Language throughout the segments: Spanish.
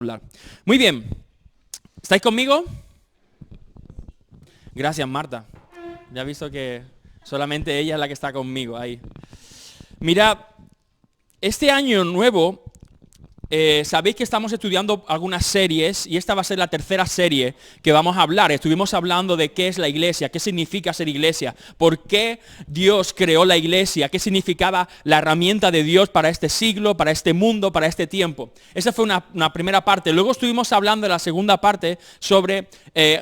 hablar. Muy bien. ¿Estáis conmigo? Gracias, Marta. Ya he visto que solamente ella es la que está conmigo ahí. Mira, este año nuevo, sabéis que estamos estudiando algunas series y esta va a ser la tercera serie que vamos a hablar. Estuvimos hablando de qué es la iglesia, qué significa ser iglesia, por qué Dios creó la iglesia, qué significaba la herramienta de Dios para este siglo, para este mundo, para este tiempo. Esa fue una primera parte. Luego estuvimos hablando en la segunda parte sobre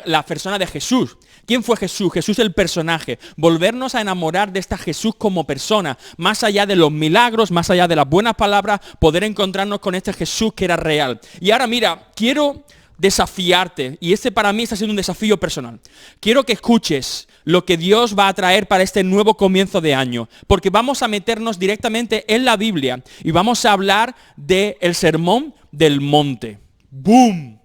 la persona de Jesús. ¿Quién fue Jesús? Jesús el personaje. Volvernos a enamorar de esta Jesús como persona. Más allá de los milagros, más allá de las buenas palabras, poder encontrarnos con este Jesús que era real. Y ahora mira, quiero desafiarte, y este para mí está siendo un desafío personal. Quiero que escuches lo que Dios va a traer para este nuevo comienzo de año, porque vamos a meternos directamente en la Biblia y vamos a hablar del Sermón del Monte. ¡Boom!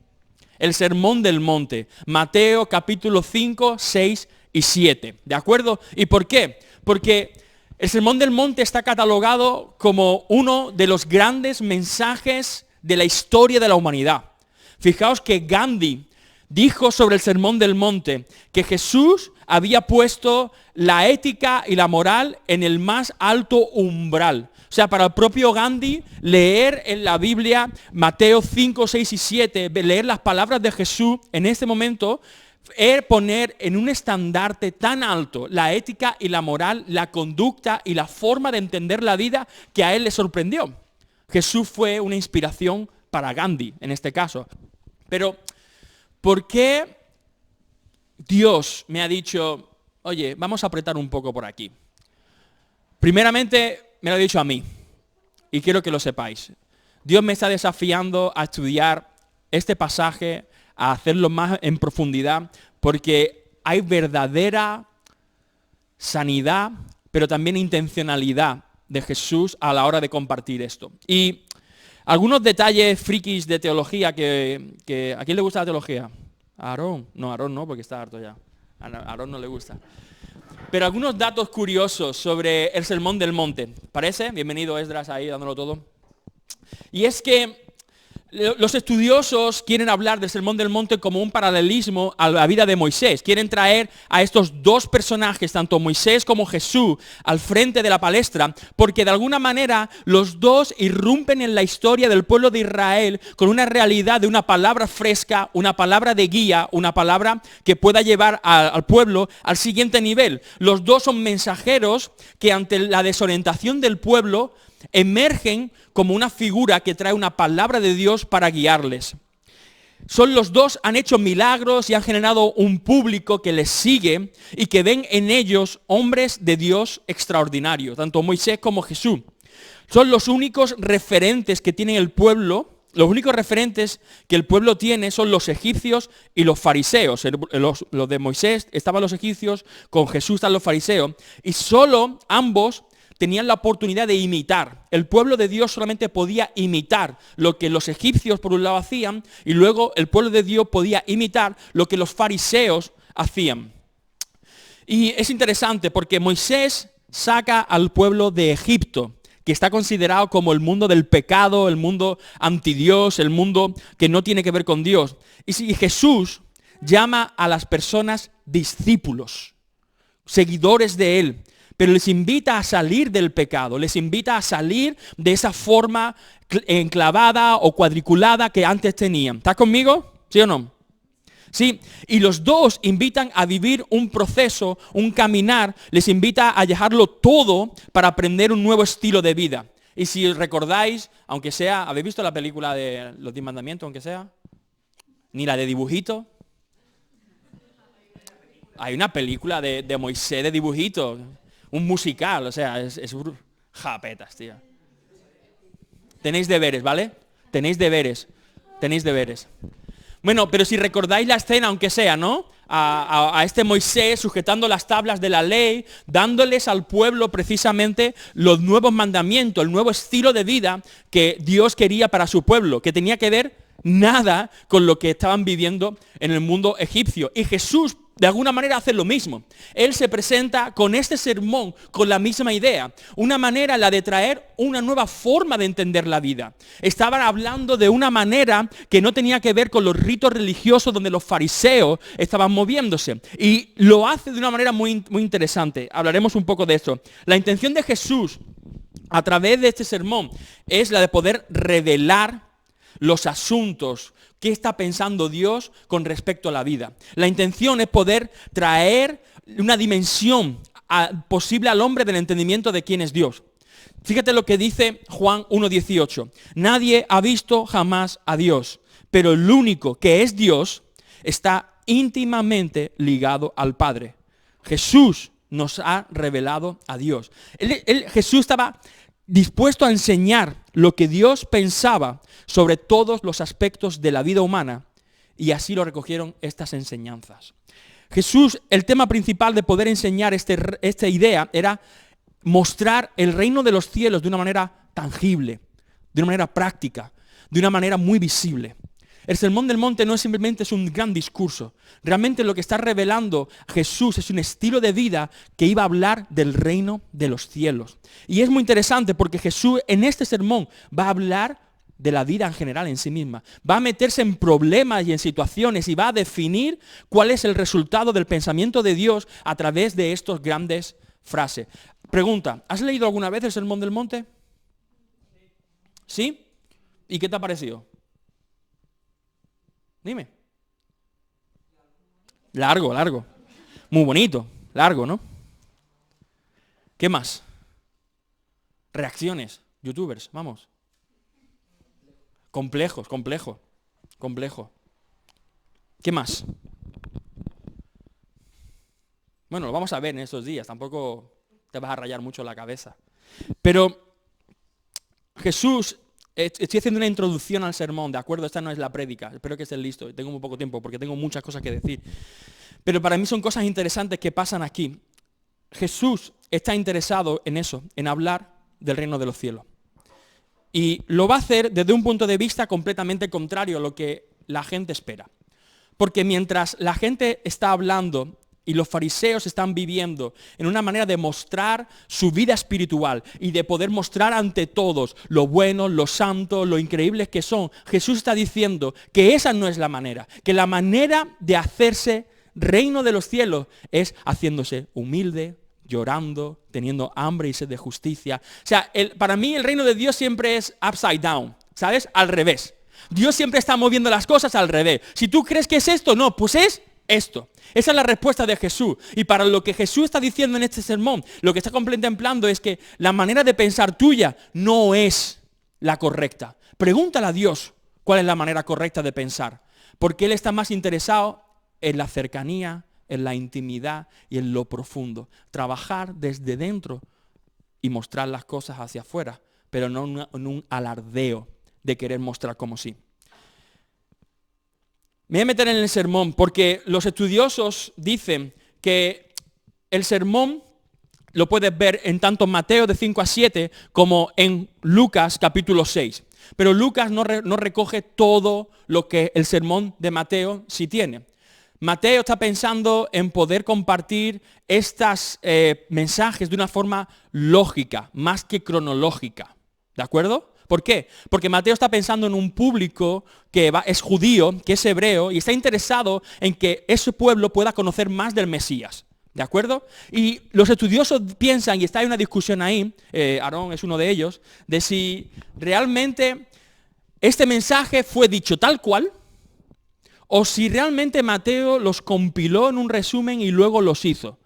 El Sermón del Monte, Mateo capítulo 5, 6 y 7, ¿de acuerdo? ¿Y por qué? Porque el Sermón del Monte está catalogado como uno de los grandes mensajes de la historia de la humanidad. Fijaos que Gandhi dijo sobre el Sermón del Monte que Jesús había puesto la ética y la moral en el más alto umbral. O sea, para el propio Gandhi, leer en la Biblia Mateo 5, 6 y 7, leer las palabras de Jesús en este momento, es poner en un estandarte tan alto la ética y la moral, la conducta y la forma de entender la vida que a él le sorprendió. Jesús fue una inspiración para Gandhi, en este caso. Pero, ¿por qué Dios me ha dicho, oye, vamos a apretar un poco por aquí? Primeramente, me lo ha dicho a mí, y quiero que lo sepáis. Dios me está desafiando a estudiar este pasaje, a hacerlo más en profundidad, porque hay verdadera sanidad, pero también intencionalidad de Jesús a la hora de compartir esto. Y algunos detalles frikis de teología que ¿a quién le gusta la teología? ¿A Aarón? No, a Aarón no, porque está harto ya. A Aarón no le gusta. Pero algunos datos curiosos sobre el Sermón del Monte. ¿Parece? Bienvenido Esdras ahí dándolo todo. Y es que los estudiosos quieren hablar del Sermón del Monte como un paralelismo a la vida de Moisés. Quieren traer a estos dos personajes, tanto Moisés como Jesús, al frente de la palestra, porque de alguna manera los dos irrumpen en la historia del pueblo de Israel con una realidad de una palabra fresca, una palabra de guía, una palabra que pueda llevar al pueblo al siguiente nivel. Los dos son mensajeros que ante la desorientación del pueblo emergen como una figura que trae una palabra de Dios para guiarles. Los dos han hecho milagros y han generado un público que les sigue y que ven en ellos hombres de Dios extraordinarios, tanto Moisés como Jesús. Son los únicos referentes que tiene el pueblo. Los únicos referentes que el pueblo tiene son los egipcios y los fariseos. Los de Moisés estaban los egipcios, con Jesús están los fariseos, y solo ambos tenían la oportunidad de imitar. El pueblo de Dios solamente podía imitar lo que los egipcios por un lado hacían, y luego el pueblo de Dios podía imitar lo que los fariseos hacían. Y es interesante porque Moisés saca al pueblo de Egipto, que está considerado como el mundo del pecado, el mundo antidios, el mundo que no tiene que ver con Dios. Y si Jesús llama a las personas discípulos, seguidores de él, pero les invita a salir del pecado, les invita a salir de esa forma enclavada o cuadriculada que antes tenían. ¿Estás conmigo? ¿Sí o no? Sí, y los dos invitan a vivir un proceso, un caminar, les invita a dejarlo todo para aprender un nuevo estilo de vida. Y si recordáis, aunque sea, ¿habéis visto la película de los 10 mandamientos, aunque sea? Ni la de dibujito. Hay una película de Moisés de dibujito, un musical, o sea, es japetas, tío. Tenéis deberes, ¿vale? Tenéis deberes. Bueno, pero si recordáis la escena, aunque sea, ¿no? A este Moisés sujetando las tablas de la ley, dándoles al pueblo precisamente los nuevos mandamientos, el nuevo estilo de vida que Dios quería para su pueblo, que tenía que ver nada con lo que estaban viviendo en el mundo egipcio. Y Jesús de alguna manera hace lo mismo. Él se presenta con este sermón, con la misma idea. Una manera, la de traer una nueva forma de entender la vida. Estaban hablando de una manera que no tenía que ver con los ritos religiosos donde los fariseos estaban moviéndose. Y lo hace de una manera muy, muy interesante. Hablaremos un poco de esto. La intención de Jesús a través de este sermón es la de poder revelar los asuntos, qué está pensando Dios con respecto a la vida. La intención es poder traer una dimensión posible al hombre del entendimiento de quién es Dios. Fíjate lo que dice Juan 1:18. Nadie ha visto jamás a Dios, pero el único que es Dios está íntimamente ligado al Padre. Jesús nos ha revelado a Dios. Jesús estaba dispuesto a enseñar lo que Dios pensaba sobre todos los aspectos de la vida humana, y así lo recogieron estas enseñanzas. Jesús, el tema principal de poder enseñar esta idea era mostrar el reino de los cielos de una manera tangible, de una manera práctica, de una manera muy visible. El Sermón del Monte no es simplemente un gran discurso. Realmente lo que está revelando Jesús es un estilo de vida que iba a hablar del reino de los cielos. Y es muy interesante porque Jesús en este sermón va a hablar de la vida en general en sí misma. Va a meterse en problemas y en situaciones y va a definir cuál es el resultado del pensamiento de Dios a través de estas grandes frases. Pregunta, ¿has leído alguna vez el Sermón del Monte? ¿Sí? ¿Y qué te ha parecido? Dime. Largo. Muy bonito. Largo, ¿no? ¿Qué más? Reacciones. Youtubers, vamos. Complejo. ¿Qué más? Bueno, lo vamos a ver en estos días. Tampoco te vas a rayar mucho la cabeza. Pero Jesús... Estoy haciendo una introducción al sermón, ¿de acuerdo? Esta no es la prédica, espero que estés listo. Tengo muy poco tiempo porque tengo muchas cosas que decir. Pero para mí son cosas interesantes que pasan aquí. Jesús está interesado en eso, en hablar del reino de los cielos. Y lo va a hacer desde un punto de vista completamente contrario a lo que la gente espera. Porque mientras la gente está hablando y los fariseos están viviendo en una manera de mostrar su vida espiritual y de poder mostrar ante todos lo bueno, lo santo, lo increíbles que son, Jesús está diciendo que esa no es la manera, que la manera de hacerse reino de los cielos es haciéndose humilde, llorando, teniendo hambre y sed de justicia. O sea, para mí el reino de Dios siempre es upside down, ¿sabes? Al revés. Dios siempre está moviendo las cosas al revés. Si tú crees que es esto, no, pues es esto. Esa es la respuesta de Jesús. Y para lo que Jesús está diciendo en este sermón, lo que está contemplando es que la manera de pensar tuya no es la correcta. Pregúntale a Dios cuál es la manera correcta de pensar. Porque Él está más interesado en la cercanía, en la intimidad y en lo profundo. Trabajar desde dentro y mostrar las cosas hacia afuera, pero no en un alardeo de querer mostrar como sí. Me voy a meter en el sermón porque los estudiosos dicen que el sermón lo puedes ver en tanto Mateo de 5 a 7 como en Lucas capítulo 6. Pero Lucas no recoge todo lo que el sermón de Mateo sí tiene. Mateo está pensando en poder compartir estos mensajes de una forma lógica, más que cronológica. ¿De acuerdo? ¿Por qué? Porque Mateo está pensando en un público que es judío, que es hebreo, y está interesado en que ese pueblo pueda conocer más del Mesías. ¿De acuerdo? Y los estudiosos piensan, y está en una discusión ahí, Aarón es uno de ellos, de si realmente este mensaje fue dicho tal cual, o si realmente Mateo los compiló en un resumen y luego los hizo.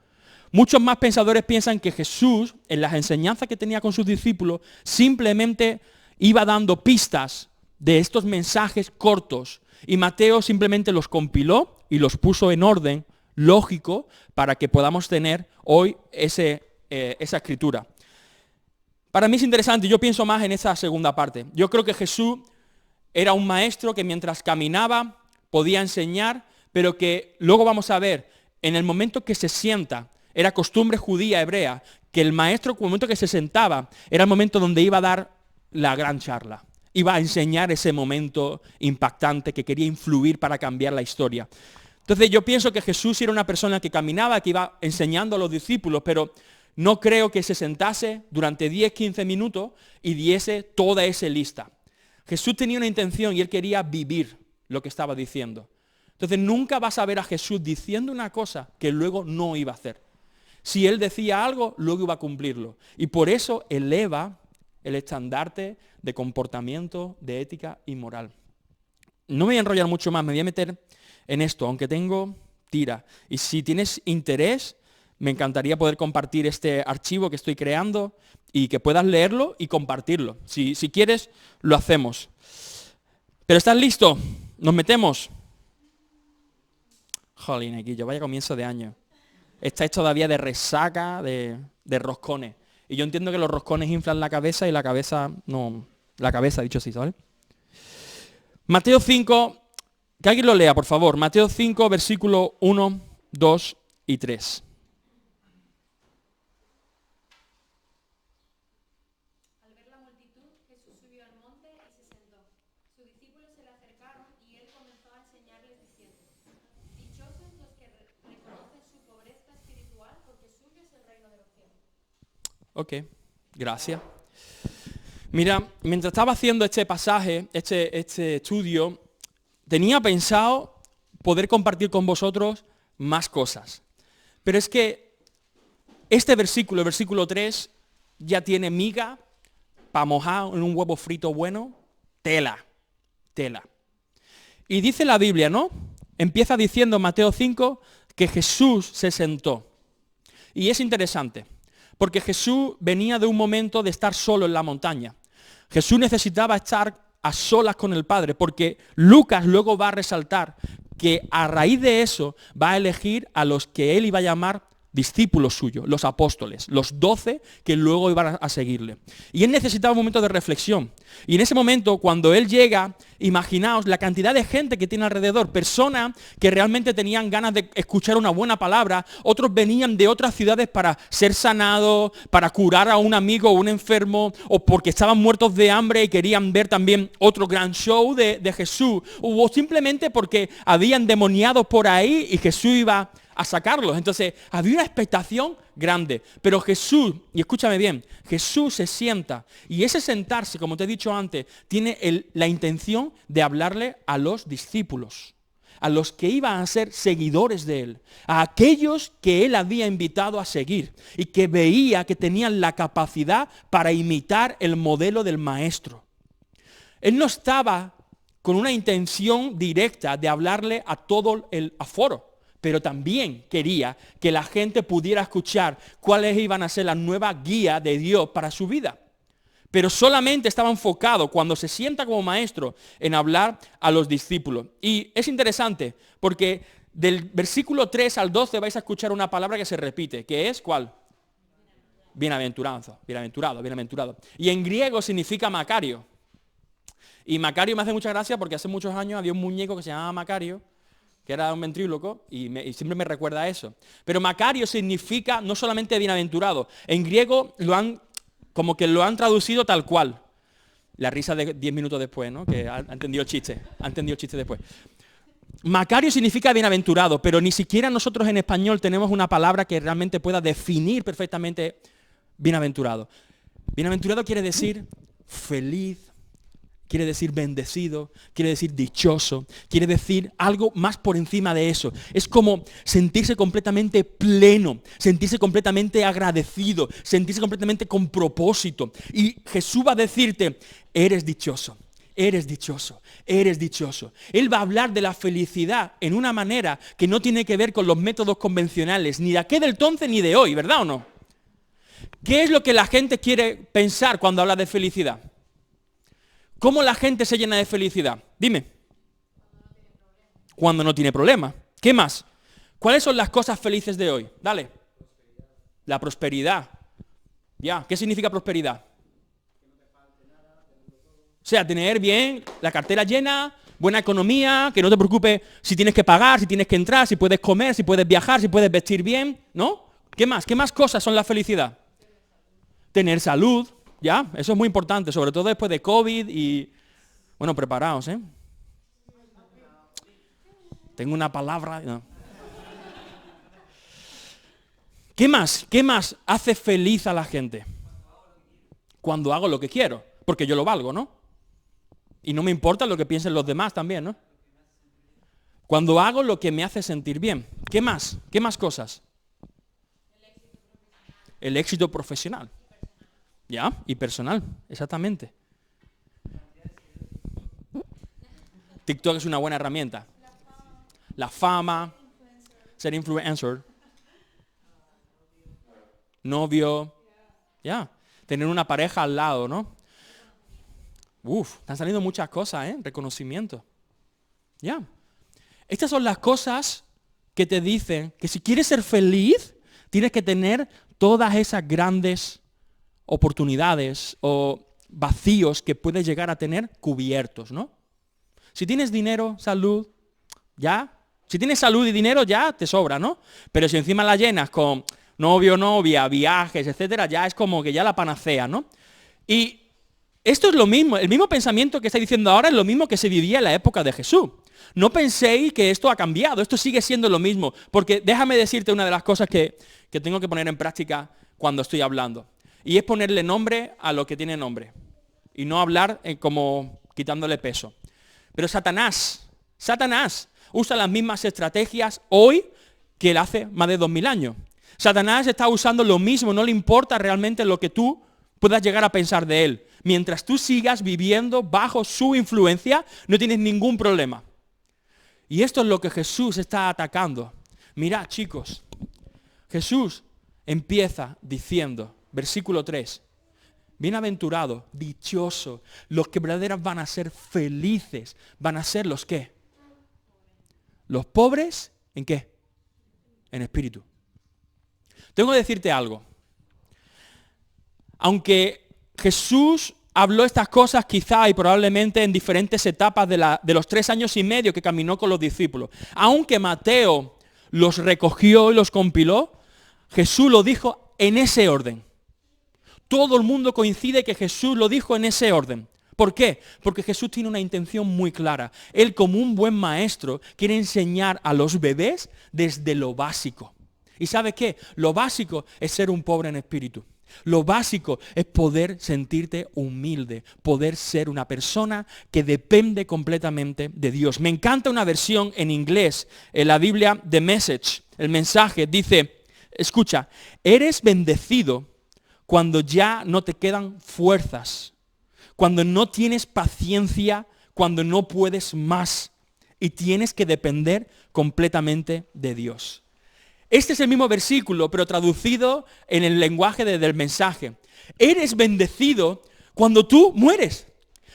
Muchos más pensadores piensan que Jesús, en las enseñanzas que tenía con sus discípulos, simplemente iba dando pistas de estos mensajes cortos y Mateo simplemente los compiló y los puso en orden lógico para que podamos tener hoy esa escritura. Para mí es interesante, yo pienso más en esa segunda parte. Yo creo que Jesús era un maestro que mientras caminaba podía enseñar, pero que luego vamos a ver, en el momento que se sienta, era costumbre judía, hebrea, que el maestro, en el momento que se sentaba, era el momento donde iba a dar la gran charla. Iba a enseñar ese momento impactante que quería influir para cambiar la historia. Entonces yo pienso que Jesús era una persona que caminaba, que iba enseñando a los discípulos, pero no creo que se sentase durante 10, 15 minutos y diese toda esa lista. Jesús tenía una intención y él quería vivir lo que estaba diciendo. Entonces nunca vas a ver a Jesús diciendo una cosa que luego no iba a hacer. Si él decía algo, luego iba a cumplirlo. Y por eso eleva el estandarte de comportamiento, de ética y moral. No me voy a enrollar mucho más, me voy a meter en esto, aunque tengo tira. Y si tienes interés, me encantaría poder compartir este archivo que estoy creando y que puedas leerlo y compartirlo. Si quieres, lo hacemos. ¿Pero estás listo? ¿Nos metemos? Jolín, aquí yo vaya comienzo de año. Estáis todavía de resaca, de roscones. Y yo entiendo que los roscones inflan la cabeza y la cabeza no... La cabeza, dicho así, ¿vale? Mateo 5, que alguien lo lea, por favor. Mateo 5, versículo 1, 2 y 3. Al ver la multitud, Jesús subió al monte y se sentó. Sus discípulos se le acercaron y él comenzó a enseñarles diciendo: Dichosos los que reconocen su pobreza espiritual, porque suyo es el reino de los cielos. Ok, gracias. Mira, mientras estaba haciendo este pasaje, este estudio, tenía pensado poder compartir con vosotros más cosas. Pero es que este versículo, el versículo 3, ya tiene miga para mojar en un huevo frito bueno, tela. Y dice la Biblia, ¿no? Empieza diciendo en Mateo 5 que Jesús se sentó. Y es interesante, porque Jesús venía de un momento de estar solo en la montaña. Jesús necesitaba estar a solas con el Padre, porque Lucas luego va a resaltar que a raíz de eso va a elegir a los que él iba a llamar discípulos suyos, los apóstoles, los 12 que luego iban a seguirle. Y él necesitaba un momento de reflexión. Y en ese momento, cuando él llega, imaginaos la cantidad de gente que tiene alrededor, personas que realmente tenían ganas de escuchar una buena palabra, otros venían de otras ciudades para ser sanados, para curar a un amigo o un enfermo, o porque estaban muertos de hambre y querían ver también otro gran show de Jesús, o simplemente porque habían demoniados por ahí y Jesús iba a sacarlos. Entonces había una expectación grande, pero Jesús, y escúchame bien, Jesús se sienta, y ese sentarse, como te he dicho antes, tiene la intención de hablarle a los discípulos, a los que iban a ser seguidores de él, a aquellos que él había invitado a seguir y que veía que tenían la capacidad para imitar el modelo del maestro. Él no estaba con una intención directa de hablarle a todo el aforo, pero también quería que la gente pudiera escuchar cuáles iban a ser las nuevas guías de Dios para su vida. Pero solamente estaba enfocado cuando se sienta como maestro en hablar a los discípulos. Y es interesante porque del versículo 3 al 12 vais a escuchar una palabra que se repite, que es ¿cuál? Bienaventuranza, bienaventurado. Y en griego significa Macario. Y Macario me hace mucha gracia porque hace muchos años había un muñeco que se llamaba Macario, que era un ventríloco, y siempre me recuerda a eso. Pero Macario significa no solamente bienaventurado. En griego lo han traducido tal cual. La risa de 10 minutos después, ¿no? Que ha entendido el chiste. Después. Macario significa bienaventurado, pero ni siquiera nosotros en español tenemos una palabra que realmente pueda definir perfectamente bienaventurado. Bienaventurado quiere decir feliz, quiere decir bendecido, quiere decir dichoso, quiere decir algo más por encima de eso. Es como sentirse completamente pleno, sentirse completamente agradecido, sentirse completamente con propósito. Y Jesús va a decirte, eres dichoso. Eres dichoso, eres dichoso. Él va a hablar de la felicidad en una manera que no tiene que ver con los métodos convencionales, ni de aquel del entonces ni de hoy, ¿verdad o no? ¿Qué es lo que la gente quiere pensar cuando habla de felicidad? ¿Cómo la gente se llena de felicidad? Dime. Cuando no tiene problema. ¿Qué más? ¿Cuáles son las cosas felices de hoy? Dale. La prosperidad. Ya, ¿qué significa prosperidad? O sea, tener bien la cartera llena, buena economía, que no te preocupes si tienes que pagar, si tienes que entrar, si puedes comer, si puedes viajar, si puedes vestir bien, ¿no? ¿Qué más? ¿Qué más cosas son la felicidad? Tener salud. ¿Ya? Eso es muy importante, sobre todo después de COVID y, bueno, preparaos, ¿eh? Tengo una palabra. No. ¿Qué más? ¿Qué más hace feliz a la gente? Cuando hago lo que quiero, porque yo lo valgo, ¿no? Y no me importa lo que piensen los demás también, ¿no? Cuando hago lo que me hace sentir bien. ¿Qué más? ¿Qué más cosas? El éxito profesional. ¿Ya? Y personal, exactamente. TikTok es una buena herramienta. La fama, ser influencer, novio, ya. Tener una pareja al lado, ¿no? Están saliendo muchas cosas, ¿eh? Reconocimiento. Ya. Estas son las cosas que te dicen que si quieres ser feliz, tienes que tener todas esas grandes oportunidades o vacíos que puedes llegar a tener cubiertos, ¿no? Si tienes dinero, salud, ya. Si tienes salud y dinero, ya te sobra, ¿no? Pero si encima la llenas con novio, novia, viajes, etcétera, ya es como que ya la panacea, ¿no? Y esto es lo mismo, el mismo pensamiento que está diciendo ahora es lo mismo que se vivía en la época de Jesús. No penséis que esto ha cambiado, esto sigue siendo lo mismo, porque déjame decirte una de las cosas que tengo que poner en práctica cuando estoy hablando, y es ponerle nombre a lo que tiene nombre, y no hablar como quitándole peso. Pero Satanás usa las mismas estrategias hoy que él hace más de 2000 años. Satanás está usando lo mismo, no le importa realmente lo que tú puedas llegar a pensar de él. Mientras tú sigas viviendo bajo su influencia, no tienes ningún problema. Y esto es lo que Jesús está atacando. Mirad, chicos, Jesús empieza diciendo, versículo 3, bienaventurado, dichoso, los que verdaderos van a ser felices, van a ser los ¿qué? Los pobres, ¿en qué? En espíritu. Tengo que decirte algo. Aunque Jesús habló estas cosas quizá y probablemente en diferentes etapas de los 3 años y medio que caminó con los discípulos, aunque Mateo los recogió y los compiló, Jesús lo dijo en ese orden. Todo el mundo coincide que Jesús lo dijo en ese orden. ¿Por qué? Porque Jesús tiene una intención muy clara. Él, como un buen maestro, quiere enseñar a los bebés desde lo básico. ¿Y sabe qué? Lo básico es ser un pobre en espíritu. Lo básico es poder sentirte humilde, poder ser una persona que depende completamente de Dios. Me encanta una versión en inglés, en la Biblia, The Message. El mensaje dice, escucha, eres bendecido cuando ya no te quedan fuerzas, cuando no tienes paciencia, cuando no puedes más y tienes que depender completamente de Dios. Este es el mismo versículo, pero traducido en el lenguaje del mensaje. Eres bendecido cuando tú mueres,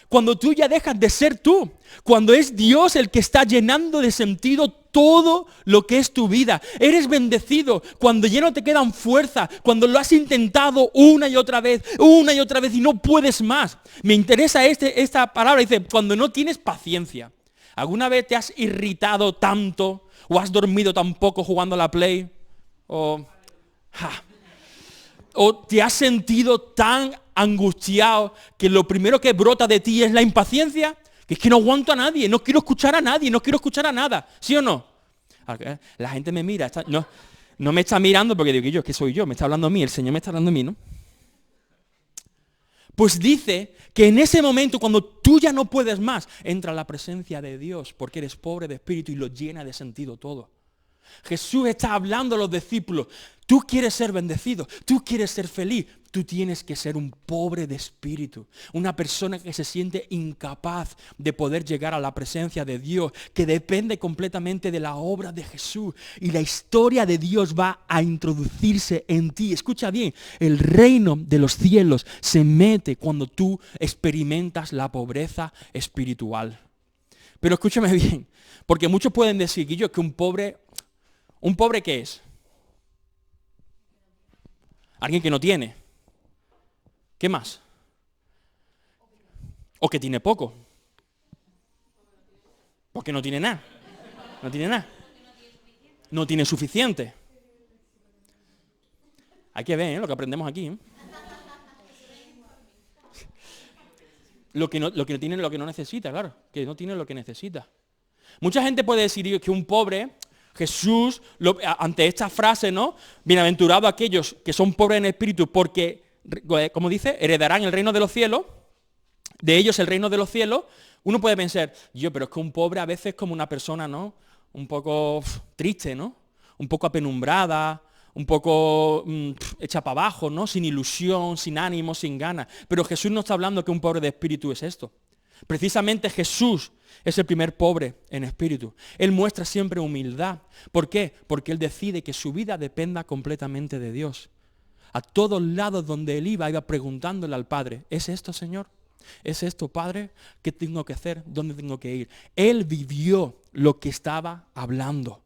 cuando tú ya dejas de ser tú, cuando es Dios el que está llenando de sentido todo lo que es tu vida. Eres bendecido cuando ya no te quedan fuerza, cuando lo has intentado una y otra vez y no puedes más. Me interesa esta palabra, dice, cuando no tienes paciencia. ¿Alguna vez te has irritado tanto o has dormido tan poco jugando a la Play? O te has sentido tan angustiado que lo primero que brota de ti es la impaciencia, que es que no aguanto a nadie, no quiero escuchar a nadie, no quiero escuchar a nada, ¿sí o no? La gente me mira, no me está mirando porque digo, es que soy yo, me está hablando a mí, el Señor me está hablando a mí, ¿no? Pues dice que en ese momento, cuando tú ya no puedes más, entra la presencia de Dios, porque eres pobre de espíritu y lo llena de sentido todo. Jesús está hablando a los discípulos, tú quieres ser bendecido, tú quieres ser feliz, tú tienes que ser un pobre de espíritu, una persona que se siente incapaz de poder llegar a la presencia de Dios, que depende completamente de la obra de Jesús, y la historia de Dios va a introducirse en ti. Escucha bien, el reino de los cielos se mete cuando tú experimentas la pobreza espiritual. Pero escúchame bien, porque muchos pueden decir, Guillo, que ¿un pobre qué es? Alguien que no tiene. ¿Qué más? O que tiene poco. Porque no tiene nada. No tiene nada. No tiene suficiente. Hay que ver lo que aprendemos aquí. Lo que no tiene lo que no necesita, claro. Que no tiene lo que necesita. Mucha gente puede decir que un pobre, Jesús, ante esta frase, ¿no? Bienaventurados aquellos que son pobres en espíritu porque, como dice, heredarán el reino de los cielos, de ellos el reino de los cielos. Uno puede pensar, pero es que un pobre a veces es como una persona, ¿no? Un poco triste, ¿no? Un poco apenumbrada, un poco hecha para abajo, ¿no? Sin ilusión, sin ánimo, sin ganas. Pero Jesús no está hablando que un pobre de espíritu es esto. Precisamente Jesús es el primer pobre en espíritu. Él muestra siempre humildad. ¿Por qué? Porque Él decide que su vida dependa completamente de Dios. A todos lados donde Él iba preguntándole al Padre, ¿es esto, Señor? ¿Es esto, Padre? ¿Qué tengo que hacer? ¿Dónde tengo que ir? Él vivió lo que estaba hablando.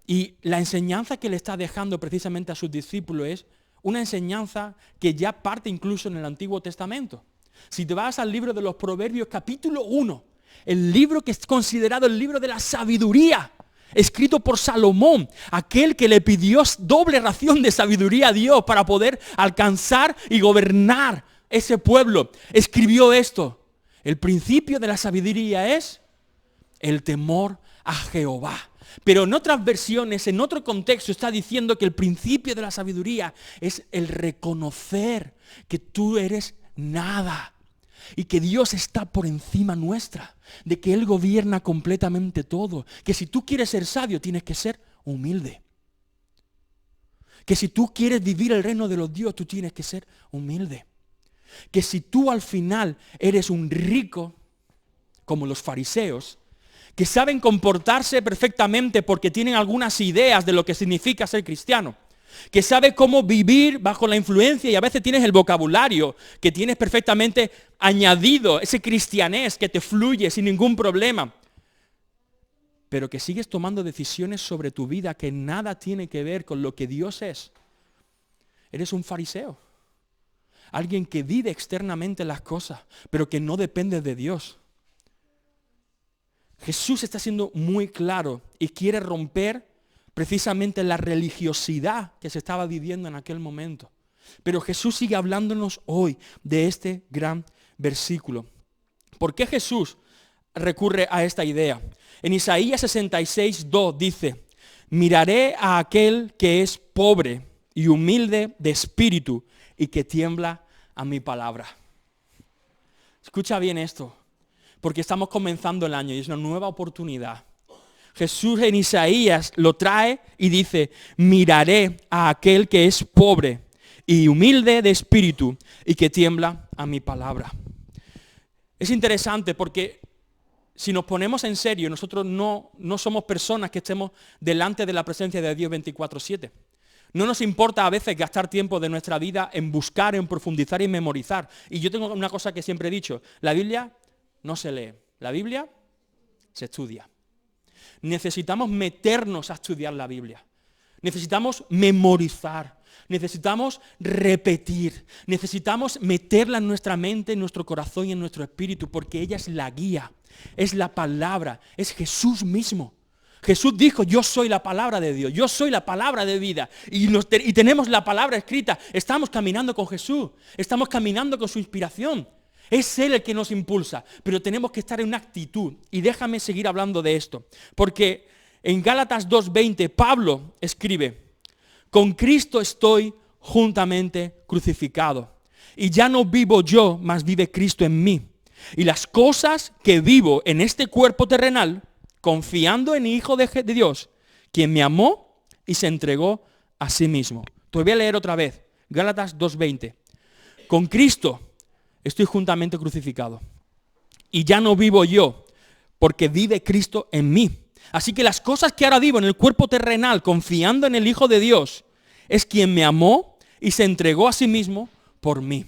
Y la enseñanza que le está dejando precisamente a sus discípulos es una enseñanza que ya parte incluso en el Antiguo Testamento. Si te vas al libro de los Proverbios, capítulo 1, el libro que es considerado el libro de la sabiduría, escrito por Salomón, aquel que le pidió doble ración de sabiduría a Dios para poder alcanzar y gobernar ese pueblo, escribió esto: el principio de la sabiduría es el temor a Jehová. Pero en otras versiones, en otro contexto, está diciendo que el principio de la sabiduría es el reconocer que tú eres nada y que Dios está por encima nuestra, de que Él gobierna completamente todo, que si tú quieres ser sabio tienes que ser humilde, que si tú quieres vivir el reino de los dioses tú tienes que ser humilde, que si tú al final eres un rico como los fariseos, que saben comportarse perfectamente porque tienen algunas ideas de lo que significa ser cristiano, que sabe cómo vivir bajo la influencia y a veces tienes el vocabulario que tienes perfectamente añadido, ese cristianés que te fluye sin ningún problema, pero que sigues tomando decisiones sobre tu vida que nada tiene que ver con lo que Dios es. Eres un fariseo, alguien que vive externamente las cosas, pero que no depende de Dios. Jesús está siendo muy claro y quiere romper precisamente la religiosidad que se estaba viviendo en aquel momento. Pero Jesús sigue hablándonos hoy de este gran versículo. ¿Por qué Jesús recurre a esta idea? En Isaías 66:2 dice: miraré a aquel que es pobre y humilde de espíritu y que tiembla a mi palabra. Escucha bien esto, porque estamos comenzando el año y es una nueva oportunidad. Jesús en Isaías lo trae y dice: miraré a aquel que es pobre y humilde de espíritu y que tiembla a mi palabra. Es interesante porque si nos ponemos en serio, nosotros no somos personas que estemos delante de la presencia de Dios 24/7. No nos importa a veces gastar tiempo de nuestra vida en buscar, en profundizar y en memorizar. Y yo tengo una cosa que siempre he dicho: la Biblia no se lee, la Biblia se estudia. Necesitamos meternos a estudiar la Biblia. Necesitamos memorizar, necesitamos repetir, necesitamos meterla en nuestra mente, en nuestro corazón y en nuestro espíritu, porque ella es la guía, es la palabra, es Jesús mismo. Jesús dijo: yo soy la palabra de Dios, yo soy la palabra de vida. Y tenemos la palabra escrita. Estamos caminando con Jesús, estamos caminando con su inspiración. Es Él el que nos impulsa, pero tenemos que estar en una actitud. Y déjame seguir hablando de esto, porque en Gálatas 2:20 Pablo escribe: con Cristo estoy juntamente crucificado, y ya no vivo yo, mas vive Cristo en mí. Y las cosas que vivo en este cuerpo terrenal, confiando en el Hijo de Dios, quien me amó y se entregó a sí mismo. Te voy a leer otra vez, Gálatas 2:20. Con Cristo estoy juntamente crucificado, y ya no vivo yo, porque vive Cristo en mí. Así que las cosas que ahora vivo en el cuerpo terrenal, confiando en el Hijo de Dios, es quien me amó y se entregó a sí mismo por mí.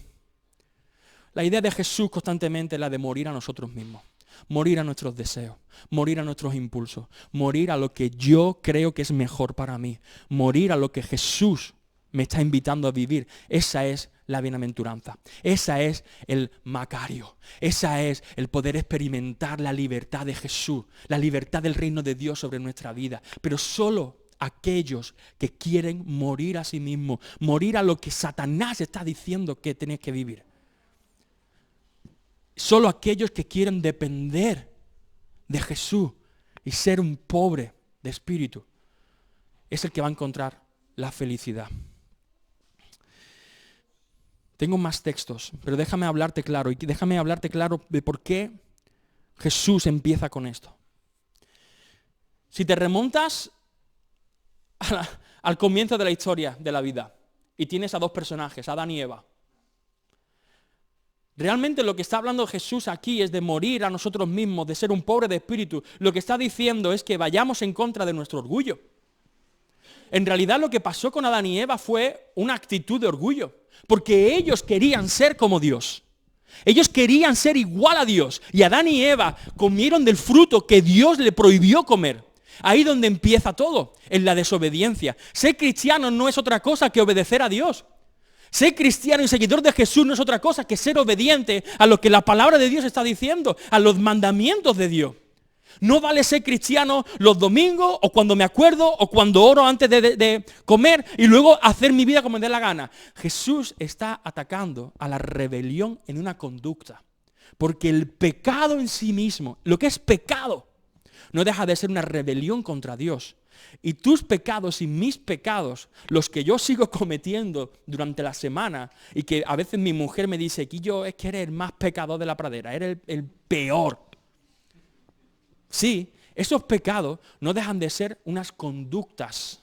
La idea de Jesús constantemente es la de morir a nosotros mismos, morir a nuestros deseos, morir a nuestros impulsos, morir a lo que yo creo que es mejor para mí, morir a lo que Jesús me está invitando a vivir. Esa es la bienaventuranza, esa es el Macario, esa es el poder experimentar la libertad de Jesús, la libertad del reino de Dios sobre nuestra vida. Pero solo aquellos que quieren morir a sí mismos, morir a lo que Satanás está diciendo que tenés que vivir. Solo aquellos que quieren depender de Jesús y ser un pobre de espíritu es el que va a encontrar la felicidad. Tengo más textos, pero déjame hablarte claro de por qué Jesús empieza con esto. Si te remontas al comienzo de la historia de la vida y tienes a dos personajes, Adán y Eva, realmente lo que está hablando Jesús aquí es de morir a nosotros mismos, de ser un pobre de espíritu. Lo que está diciendo es que vayamos en contra de nuestro orgullo. En realidad lo que pasó con Adán y Eva fue una actitud de orgullo, porque ellos querían ser como Dios. Ellos querían ser igual a Dios. Y Adán y Eva comieron del fruto que Dios le prohibió comer. Ahí donde empieza todo, en la desobediencia. Ser cristiano no es otra cosa que obedecer a Dios. Ser cristiano y seguidor de Jesús no es otra cosa que ser obediente a lo que la palabra de Dios está diciendo, a los mandamientos de Dios. No vale ser cristiano los domingos o cuando me acuerdo o cuando oro antes de comer y luego hacer mi vida como me dé la gana. Jesús está atacando a la rebelión en una conducta. Porque el pecado en sí mismo, lo que es pecado, no deja de ser una rebelión contra Dios. Y tus pecados y mis pecados, los que yo sigo cometiendo durante la semana, y que a veces mi mujer me dice, Quillo, es que eres el más pecador de la pradera, eres el peor. Sí, esos pecados no dejan de ser unas conductas,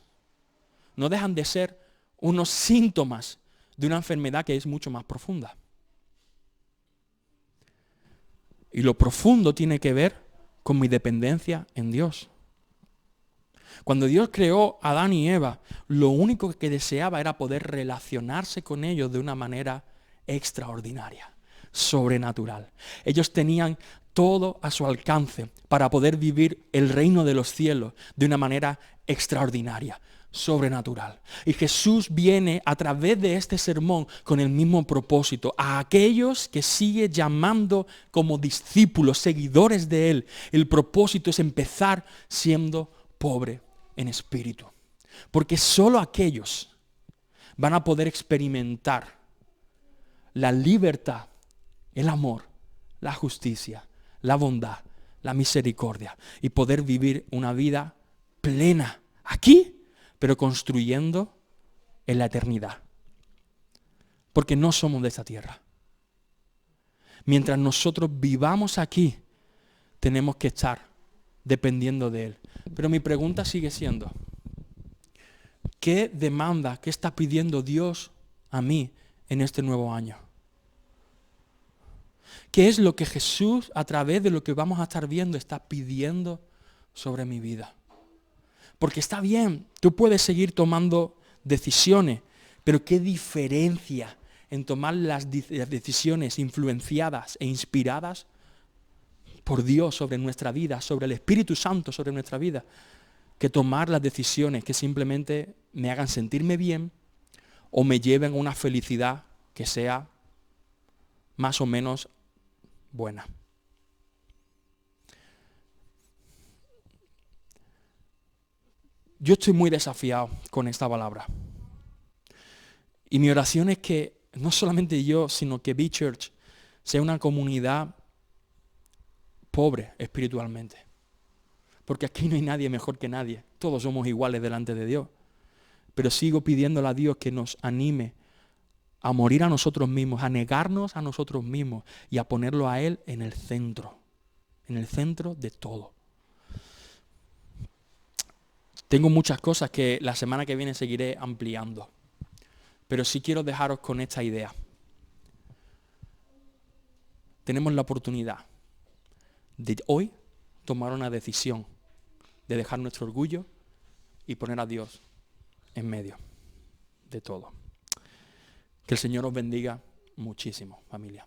no dejan de ser unos síntomas de una enfermedad que es mucho más profunda. Y lo profundo tiene que ver con mi dependencia en Dios. Cuando Dios creó a Adán y Eva, lo único que deseaba era poder relacionarse con ellos de una manera extraordinaria, sobrenatural. Ellos tenían todo a su alcance para poder vivir el reino de los cielos de una manera extraordinaria, sobrenatural. Y Jesús viene a través de este sermón con el mismo propósito. A aquellos que sigue llamando como discípulos, seguidores de Él, el propósito es empezar siendo pobre en espíritu. Porque solo aquellos van a poder experimentar la libertad, el amor, la justicia, la bondad, la misericordia y poder vivir una vida plena aquí, pero construyendo en la eternidad. Porque no somos de esta tierra. Mientras nosotros vivamos aquí, tenemos que estar dependiendo de Él. Pero mi pregunta sigue siendo, ¿qué demanda, qué está pidiendo Dios a mí en este nuevo año? ¿Qué es lo que Jesús, a través de lo que vamos a estar viendo, está pidiendo sobre mi vida? Porque está bien, tú puedes seguir tomando decisiones, pero qué diferencia en tomar las decisiones influenciadas e inspiradas por Dios sobre nuestra vida, sobre el Espíritu Santo sobre nuestra vida, que tomar las decisiones que simplemente me hagan sentirme bien o me lleven a una felicidad que sea más o menos buena. Yo estoy muy desafiado con esta palabra. Y mi oración es que no solamente yo, sino que B-Church sea una comunidad pobre espiritualmente. Porque aquí no hay nadie mejor que nadie. Todos somos iguales delante de Dios. Pero sigo pidiéndole a Dios que nos anime a morir a nosotros mismos, a negarnos a nosotros mismos y a ponerlo a Él en el centro de todo. Tengo muchas cosas que la semana que viene seguiré ampliando, pero sí quiero dejaros con esta idea. Tenemos la oportunidad de hoy tomar una decisión, de dejar nuestro orgullo y poner a Dios en medio de todo. Que el Señor os bendiga muchísimo, familia.